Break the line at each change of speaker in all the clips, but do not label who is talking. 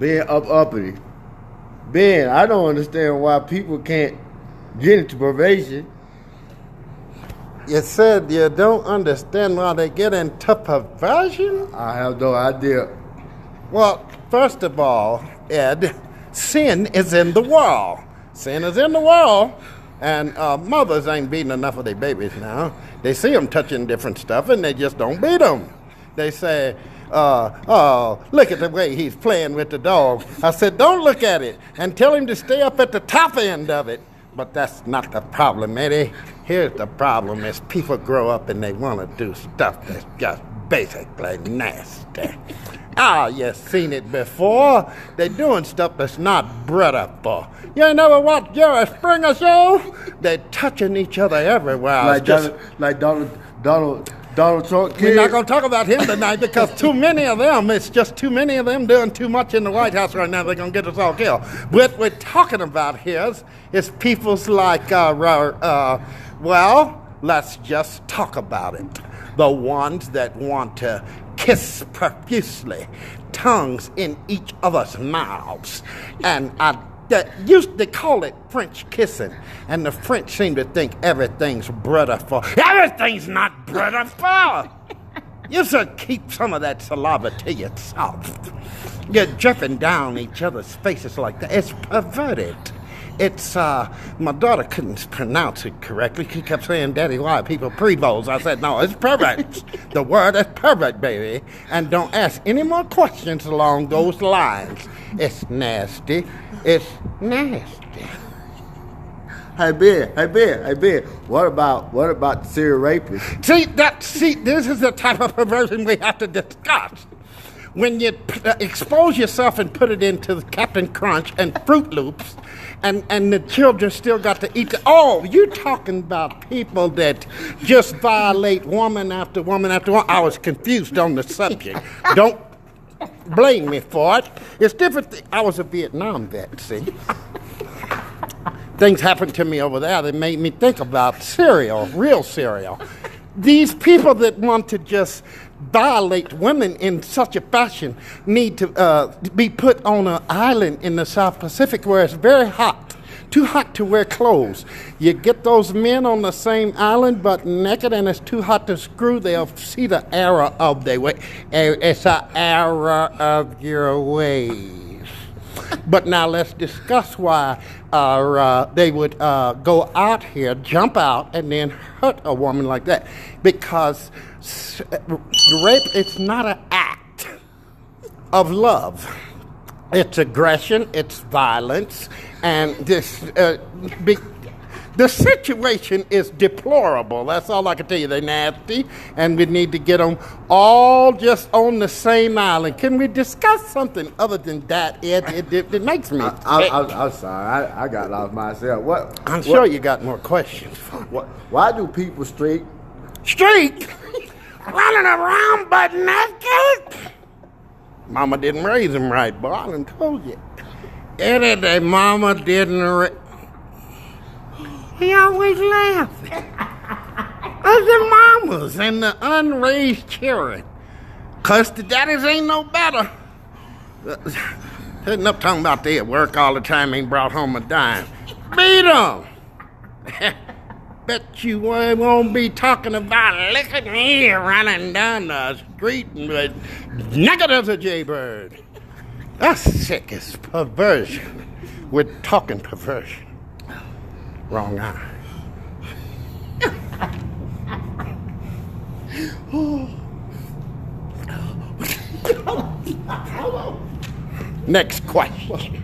being uppity. Ben, I don't understand why people can't get into probation.
You said you don't understand why they get into perversion?
I have no idea.
Well, first of all, Ed, sin is in the world. Sin is in the world, and mothers ain't beating enough of their babies now. They see them touching different stuff, and they just don't beat them. They say, oh, look at the way he's playing with the dog. I said, don't look at it, and tell him to stay up at the top end of it. But that's not the problem, Eddie. Here's the problem is people grow up and they want to do stuff that's just basically nasty. You've seen it before. They're doing stuff that's not bred up for. You ain't never watched Jerry Springer show? They're touching each other everywhere.
Like Donald Trump kids.
We're not going to talk about him tonight because too many of them, it's just too many of them doing too much in the White House right now. They're going to get us all killed. What we're talking about here is people's like, well, let's just talk about it. The ones that want to kiss profusely, tongues in each other's mouths. And they call it French kissing, and the French seem to think everything's bred up for. Everything's not bred up for. You should keep some of that saliva to yourself. You're dripping down each other's faces like that. It's perverted. It's, my daughter couldn't pronounce it correctly. She kept saying, Daddy, why are people pre-bowls? I said, no, it's pervert. The word is pervert, baby. And don't ask any more questions along those lines. It's nasty. It's nasty.
Hey Ben. What about the serial rapist?
See, this is the type of perversion we have to discuss. When you expose yourself and put it into Captain Crunch and Fruit Loops, and the children still got to eat you talking about people that just violate woman after woman after woman. I was confused on the subject. Don't blame me for it. It's different. I was a Vietnam vet, see. Things happened to me over there that made me think about cereal, real cereal. These people that want to just violate women in such a fashion need to be put on an island in the South Pacific where it's very hot, too hot to wear clothes. You get those men on the same island but naked and it's too hot to screw, they'll see the error of their way. It's an error of your ways. But now let's discuss why they would go out here, jump out, and then hurt a woman like that. Because rape, it's not an act of love. It's aggression, it's violence, and the situation is deplorable. That's all I can tell you. They're nasty, and we need to get them all just on the same island. Can we discuss something other than that, Ed? It makes me
I'm sorry. I got lost myself.
I'm sure you got more questions.
Why do people streak?
Streak? Running around butt naked? Mama didn't raise him right, boy. I done told you. Eddie, their mama didn't He always laughs. That's the mamas and the unraised children. 'Cause the daddies ain't no better. Sitting up talking about they at work all the time, ain't brought home a dime. Beat them. Bet you won't be talking about look at me running down the street with naked as a jaybird. That's sick as perversion. We're talking perversion. Wrong eye. Next question.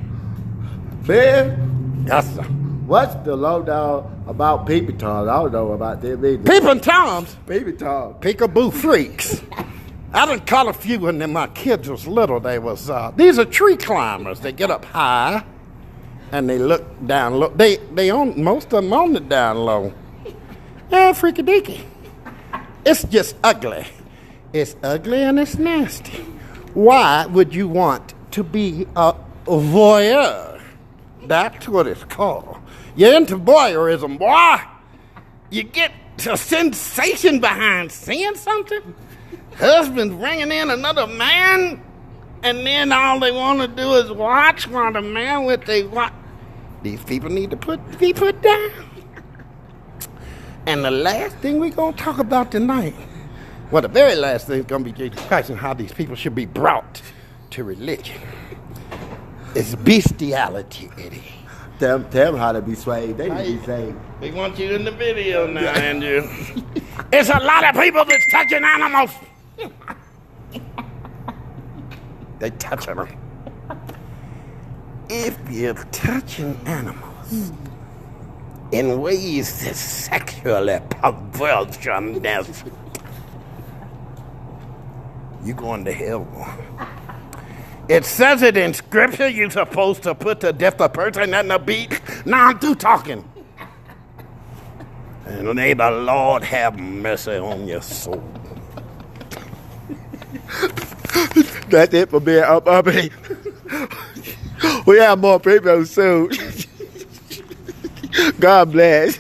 Ben?
Yes, sir.
What's the lowdown about peeping toms? I don't know about them either.
Peeping toms?
Peeping toms.
Peekaboo freaks. I done caught a few when my kids was little. They was, these are tree climbers. They get up high and they look down low. They on, most of them on it down low. Yeah, freaky deaky. It's just ugly. It's ugly and it's nasty. Why would you want to be a voyeur? That's what it's called. You're into voyeurism, boy. You get a sensation behind seeing something. Husband's bringing in another man, And then all they want to do is watch while the man with they watch. These people need to be put down. And the last thing we're going to talk about tonight, well, the very last thing is going to be Jesus Christ and how these people should be brought to religion. It's bestiality, Eddie.
Tell them how to be saved. They need to be saved.
We want you in the video now, Andrew. It's a lot of people that's touching animals. They touching them. If you're touching animals in ways that's sexually perversionist, you're going to hell. It says it in scripture, you're supposed to put to death a person at the beach. Now I'm through talking. And may the Lord have mercy on your soul.
That's it for being up uppity. We have more people soon. God bless.